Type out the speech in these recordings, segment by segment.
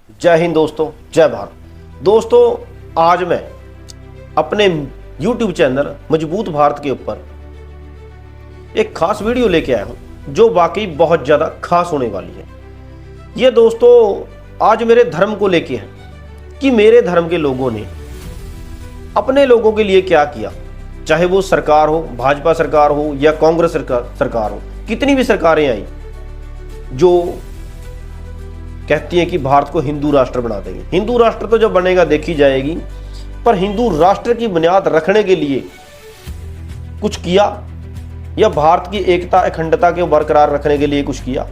जय हिंद दोस्तों, जय भारत। दोस्तों, आज मैं अपने YouTube चैनल मजबूत भारत के ऊपर एक खास वीडियो लेके आया हूं जो वाकई बहुत ज़्यादा खास होने वाली है। ये दोस्तों आज मेरे धर्म को लेके है कि मेरे धर्म के लोगों ने अपने लोगों के लिए क्या किया, चाहे वो सरकार हो, भाजपा सरकार हो या कांग्रेस सरकार हो। कितनी भी सरकारें आई जो कहती हैं कि भारत को हिंदू राष्ट्र बना देंगे। हिंदू राष्ट्र तो जब बनेगा देखी जाएगी, पर हिंदू राष्ट्र की बुनियाद रखने के लिए कुछ किया या भारत की एकता अखंडता के बरकरार रखने के लिए कुछ किया।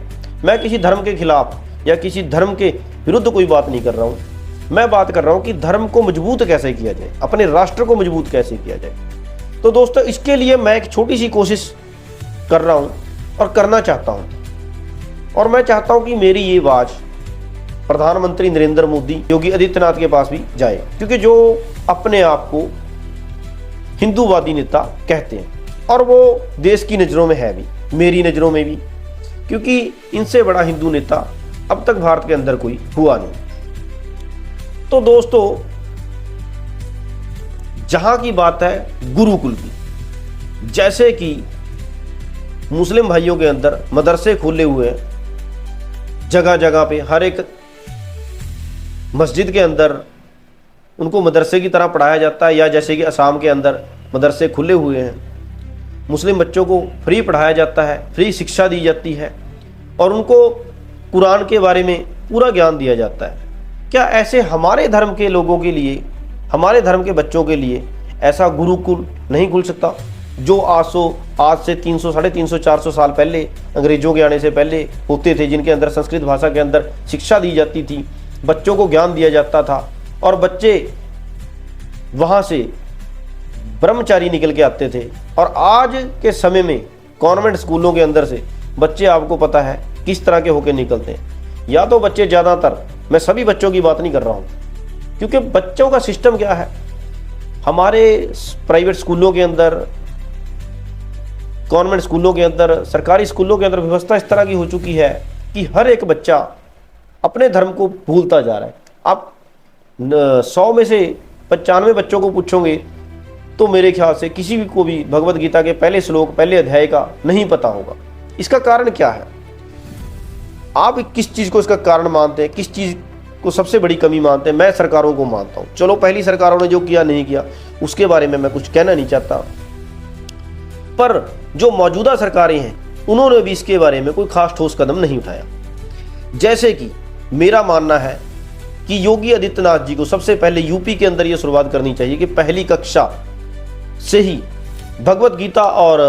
मैं किसी धर्म के खिलाफ या किसी धर्म के विरुद्ध कोई बात नहीं कर रहा हूं। मैं बात कर रहा हूं कि धर्म को मजबूत कैसे किया जाए, अपने राष्ट्र को मजबूत कैसे किया जाए। तो दोस्तों, इसके लिए मैं एक छोटी सी कोशिश कर रहा हूं और करना चाहता हूं, और मैं चाहता हूं कि मेरी ये आवाज प्रधानमंत्री नरेंद्र मोदी, योगी आदित्यनाथ के पास भी जाए, क्योंकि जो अपने आप को हिंदूवादी नेता कहते हैं और वो देश की नज़रों में है भी, मेरी नज़रों में भी, क्योंकि इनसे बड़ा हिंदू नेता अब तक भारत के अंदर कोई हुआ नहीं। तो दोस्तों, जहां की बात है गुरुकुल की, जैसे कि मुस्लिम भाइयों के अंदर मदरसे खोले हुए हैं जगह जगह पे, हर एक मस्जिद के अंदर उनको मदरसे की तरह पढ़ाया जाता है, या जैसे कि असम के अंदर मदरसे खुले हुए हैं, मुस्लिम बच्चों को फ्री पढ़ाया जाता है, फ्री शिक्षा दी जाती है और उनको कुरान के बारे में पूरा ज्ञान दिया जाता है। क्या ऐसे हमारे धर्म के लोगों के लिए, हमारे धर्म के बच्चों के लिए ऐसा गुरुकुल नहीं खुल सकता जो आज से 300, 350, 400 साल पहले अंग्रेजों के आने से पहले होते थे, जिनके अंदर संस्कृत भाषा के अंदर शिक्षा दी जाती थी, बच्चों को ज्ञान दिया जाता था और बच्चे वहाँ से ब्रह्मचारी निकल के आते थे। और आज के समय में कॉन्वेंट स्कूलों के अंदर से बच्चे, आपको पता है किस तरह के होकर निकलते हैं। या तो बच्चे ज़्यादातर, मैं सभी बच्चों की बात नहीं कर रहा हूँ, क्योंकि बच्चों का सिस्टम क्या है, हमारे प्राइवेट स्कूलों के अंदर, कॉन्वेंट स्कूलों के अंदर, सरकारी स्कूलों के अंदर व्यवस्था इस तरह की हो चुकी है कि हर एक बच्चा अपने धर्म को भूलता जा रहा है। आप 100 में से 95 बच्चों को पूछोगे तो मेरे ख्याल से किसी भी को भी भगवत गीता के पहले श्लोक, पहले अध्याय का नहीं पता होगा। इसका कारण क्या है? आप किस चीज़ को इसका कारण मानते हैं, किस चीज़ को सबसे बड़ी कमी मानते हैं? मैं सरकारों को मानता हूँ। चलो, पहली सरकारों ने जो किया नहीं किया उसके बारे में मैं कुछ कहना नहीं चाहता, पर जो मौजूदा सरकारें हैं उन्होंने भी इसके बारे में कोई खास ठोस कदम नहीं उठाया। जैसे कि मेरा मानना है कि योगी आदित्यनाथ जी को सबसे पहले यूपी के अंदर यह शुरुआत करनी चाहिए कि पहली कक्षा से ही भगवत गीता और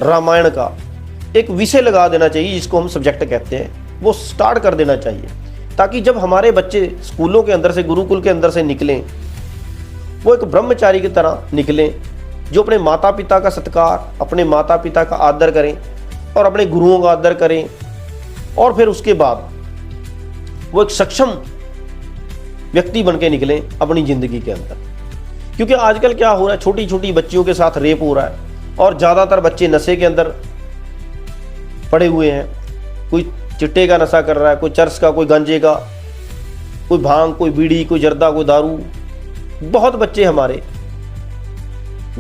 रामायण का एक विषय लगा देना चाहिए, जिसको हम सब्जेक्ट कहते हैं, वो स्टार्ट कर देना चाहिए, ताकि जब हमारे बच्चे स्कूलों के अंदर से, गुरुकुल के अंदर से निकलें, वो एक ब्रह्मचारी की तरह निकलें, जो अपने माता पिता का सत्कार, अपने माता पिता का आदर करें और अपने गुरुओं का आदर करें, और फिर उसके बाद वो एक सक्षम व्यक्ति बन के निकलें अपनी ज़िंदगी के अंदर। क्योंकि आजकल क्या हो रहा है, छोटी छोटी बच्चियों के साथ रेप हो रहा है और ज़्यादातर बच्चे नशे के अंदर पड़े हुए हैं। कोई चिट्टे का नशा कर रहा है, कोई चरस का, कोई गांजे का, कोई भांग, कोई बीड़ी, कोई जर्दा, कोई दारू। बहुत बच्चे हमारे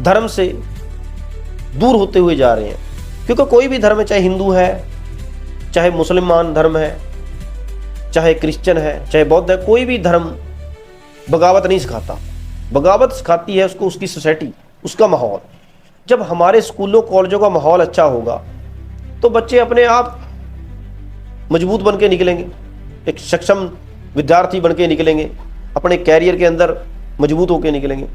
धर्म से दूर होते हुए जा रहे हैं, क्योंकि कोई भी धर्म है, चाहे हिंदू है, चाहे मुसलमान धर्म है, चाहे क्रिश्चियन है, चाहे बौद्ध है, कोई भी धर्म बगावत नहीं सिखाता। बगावत सिखाती है उसको उसकी सोसाइटी, उसका माहौल। जब हमारे स्कूलों कॉलेजों का माहौल अच्छा होगा तो बच्चे अपने आप मजबूत बन के निकलेंगे, एक सक्षम विद्यार्थी बन के निकलेंगे, अपने कैरियर के अंदर मजबूत होकर निकलेंगे।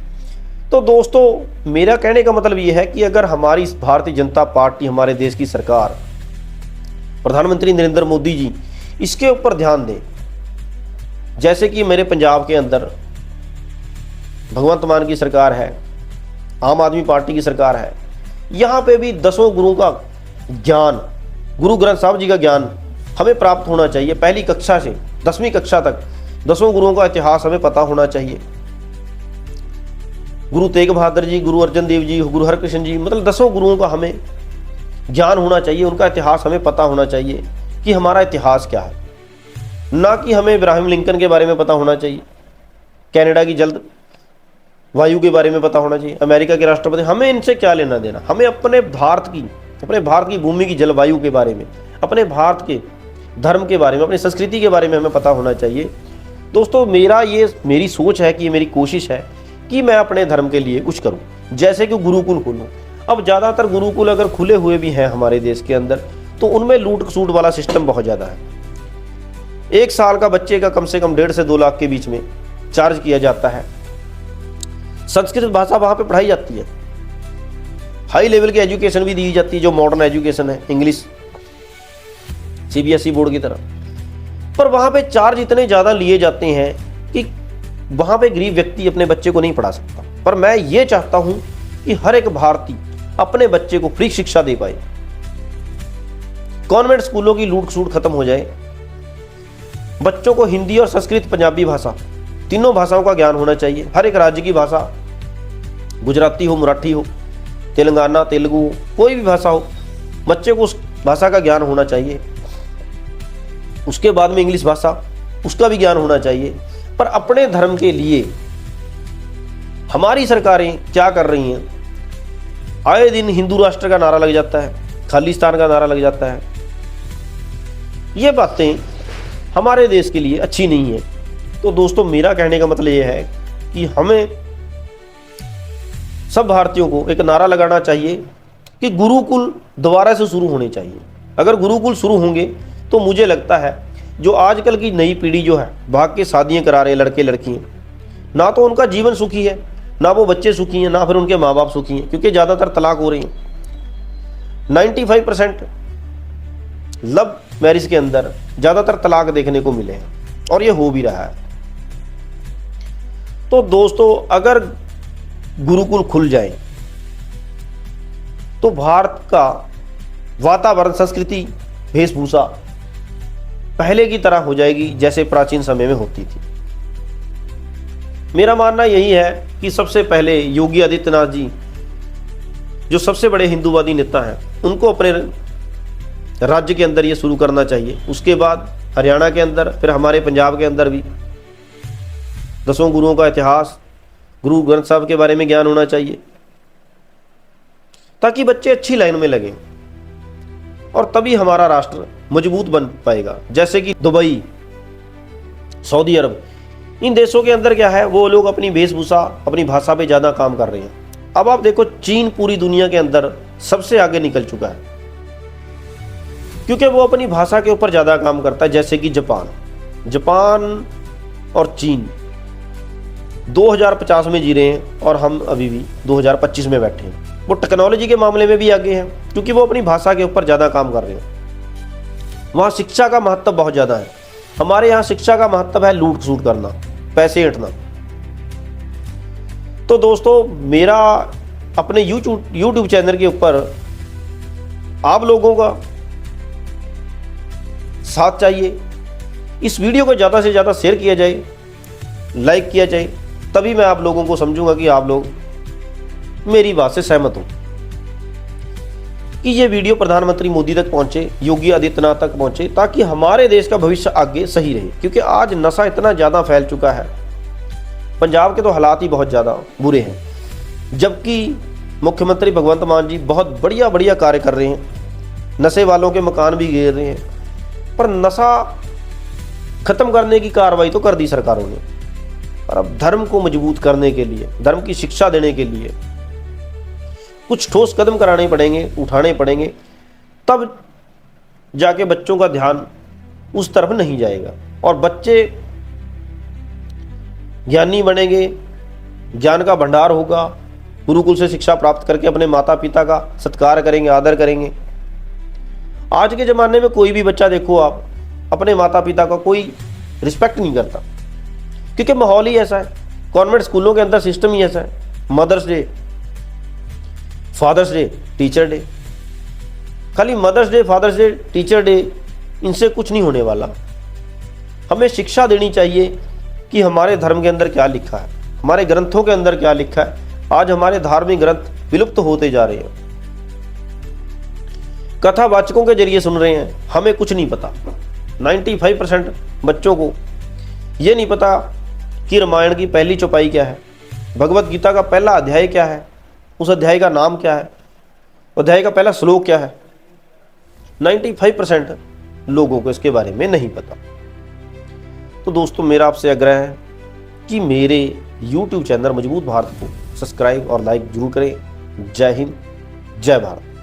तो दोस्तों, मेरा कहने का मतलब ये है कि अगर हमारी भारतीय जनता पार्टी, हमारे देश की सरकार, प्रधानमंत्री नरेंद्र मोदी जी इसके ऊपर ध्यान दें, जैसे कि मेरे पंजाब के अंदर भगवंत मान की सरकार है, आम आदमी पार्टी की सरकार है, यहाँ पे भी 10 गुरुओं का ज्ञान, गुरु ग्रंथ साहब जी का ज्ञान हमें प्राप्त होना चाहिए। पहली कक्षा से 10वीं कक्षा तक 10 गुरुओं का इतिहास हमें पता होना चाहिए। गुरु तेग बहादुर जी, गुरु अर्जन देव जी, गुरु हरकृष्ण जी, मतलब 10 गुरुओं का हमें ज्ञान होना चाहिए, उनका इतिहास हमें पता होना चाहिए कि हमारा इतिहास क्या है। ना कि हमें इब्राहिम लिंकन के बारे में पता होना चाहिए, कनाडा की जल्द वायु के बारे में पता होना चाहिए, अमेरिका के राष्ट्रपति, हमें इनसे क्या लेना देना। हमें अपने भारत की भूमि की जलवायु के बारे में, अपने भारत के धर्म के बारे में, अपनी संस्कृति के बारे में हमें पता होना चाहिए। दोस्तों मेरी सोच है कि ये मेरी कोशिश है कि मैं अपने धर्म के लिए कुछ करूं, जैसे कि गुरुकुल खोलूं। अब ज़्यादातर गुरुकुल अगर खुले हुए भी हैं हमारे देश के अंदर, तो उनमें लूट खसूट वाला सिस्टम बहुत ज़्यादा है। 1 साल का बच्चे का कम से कम 1.5 से 2 लाख के बीच में चार्ज किया जाता है। संस्कृत भाषा वहाँ पे पढ़ाई जाती है, हाई लेवल की एजुकेशन भी दी जाती है, जो मॉडर्न एजुकेशन है, इंग्लिश CBSE बोर्ड की तरह। पर वहाँ पे चार्ज इतने ज़्यादा लिए जाते हैं कि वहाँ पे गरीब व्यक्ति अपने बच्चे को नहीं पढ़ा सकता। पर मैं ये चाहता हूँ कि हर एक भारतीय अपने बच्चे को फ्री शिक्षा दे पाए, कॉन्वेंट स्कूलों की लूट खसूट खत्म हो जाए, बच्चों को हिंदी और संस्कृत पंजाबी भाषा तीनों भाषाओं का ज्ञान होना चाहिए। हर एक राज्य की भाषा, गुजराती हो, मराठी हो, तेलंगाना, तेलुगु हो, कोई भी भाषा हो, बच्चे को उस भाषा का ज्ञान होना चाहिए। उसके बाद में इंग्लिश भाषा, उसका भी ज्ञान होना चाहिए। पर अपने धर्म के लिए हमारी सरकारें क्या कर रही हैं? आए दिन हिंदू राष्ट्र का नारा लग जाता है, खालिस्तान का नारा लग जाता है। ये बातें हमारे देश के लिए अच्छी नहीं है। तो दोस्तों मेरा कहने का मतलब ये है कि हमें सब भारतीयों को एक नारा लगाना चाहिए कि गुरुकुल दोबारा से शुरू होने चाहिए। अगर गुरुकुल शुरू होंगे तो मुझे लगता है जो आजकल की नई पीढ़ी जो है भाग के शादियां करा रहे लड़के लड़कियां, ना तो उनका जीवन सुखी है, ना वो बच्चे सुखी हैं, ना फिर उनके माँ बाप सुखी हैं, क्योंकि ज़्यादातर तलाक हो रही हैं। 95% लव मैरिज के अंदर ज़्यादातर तलाक देखने को मिले हैं और ये हो भी रहा है। तो दोस्तों अगर गुरुकुल खुल जाए तो भारत का वातावरण, संस्कृति, वेशभूषा पहले की तरह हो जाएगी जैसे प्राचीन समय में होती थी। मेरा मानना यही है कि सबसे पहले योगी आदित्यनाथ जी, जो सबसे बड़े हिंदूवादी नेता हैं, उनको अपने राज्य के अंदर ये शुरू करना चाहिए। उसके बाद हरियाणा के अंदर, फिर हमारे पंजाब के अंदर भी 10 गुरुओं का इतिहास, गुरु ग्रंथ साहब के बारे में ज्ञान होना चाहिए, ताकि बच्चे अच्छी लाइन में लगें और तभी हमारा राष्ट्र मजबूत बन पाएगा। जैसे कि दुबई, सऊदी अरब, इन देशों के अंदर क्या है, वो लोग अपनी वेशभूषा, अपनी भाषा पे ज़्यादा काम कर रहे हैं। अब आप देखो चीन पूरी दुनिया के अंदर सबसे आगे निकल चुका है, क्योंकि वो अपनी भाषा के ऊपर ज़्यादा काम करता है। जैसे कि जापान और चीन 2050 में जी रहे हैं और हम अभी भी 2025 में बैठे हैं। वो टेक्नोलॉजी के मामले में भी आगे हैं, क्योंकि वो अपनी भाषा के ऊपर ज़्यादा काम कर रहे हैं। वहाँ शिक्षा का महत्व बहुत ज़्यादा है। हमारे यहाँ शिक्षा का महत्व है लूट खसूट करना, पैसे ऐंठना। तो दोस्तों मेरा अपने यूट्यूब चैनल के ऊपर आप लोगों का साथ चाहिए। इस वीडियो को ज़्यादा से ज़्यादा शेयर किया जाए, लाइक किया जाए, तभी मैं आप लोगों को समझूंगा कि आप लोग मेरी बात से सहमत हो कि ये वीडियो प्रधानमंत्री मोदी तक पहुंचे, योगी आदित्यनाथ तक पहुंचे, ताकि हमारे देश का भविष्य आगे सही रहे। क्योंकि आज नशा इतना ज़्यादा फैल चुका है, पंजाब के तो हालात ही बहुत ज़्यादा बुरे हैं, जबकि मुख्यमंत्री भगवंत मान जी बहुत बढ़िया कार्य कर रहे हैं, नशे वालों के मकान भी गिर रहे हैं। पर नशा खत्म करने की कार्रवाई तो कर दी सरकारों ने, पर अब धर्म को मजबूत करने के लिए, धर्म की शिक्षा देने के लिए कुछ ठोस कदम उठाने पड़ेंगे, तब जाके बच्चों का ध्यान उस तरफ नहीं जाएगा और बच्चे ज्ञानी बनेंगे, ज्ञान का भंडार होगा। गुरुकुल से शिक्षा प्राप्त करके अपने माता पिता का सत्कार करेंगे, आदर करेंगे। आज के ज़माने में कोई भी बच्चा देखो आप, अपने माता पिता का कोई रिस्पेक्ट नहीं करता, क्योंकि माहौल ही ऐसा है। कॉन्वेंट स्कूलों के अंदर सिस्टम ही ऐसा है। Mother's day, father's day, teacher day, खाली mother's day, father's day, teacher day, इनसे कुछ नहीं होने वाला। हमें शिक्षा देनी चाहिए कि हमारे धर्म के अंदर क्या लिखा है, हमारे ग्रंथों के अंदर क्या लिखा है। आज हमारे धार्मिक ग्रंथ विलुप्त होते जा रहे हैं, कथावाचकों के जरिए सुन रहे हैं, हमें कुछ नहीं पता। 95% बच्चों को ये नहीं पता कि रामायण की पहली चौपाई क्या है, भगवत गीता का पहला अध्याय क्या है, उस अध्याय का नाम क्या है, अध्याय का पहला श्लोक क्या है। 95% लोगों को इसके बारे में नहीं पता। तो दोस्तों मेरा आपसे आग्रह है कि मेरे YouTube चैनल मजबूत भारत को सब्सक्राइब और लाइक जरूर करें। जय हिंद, जय भारत।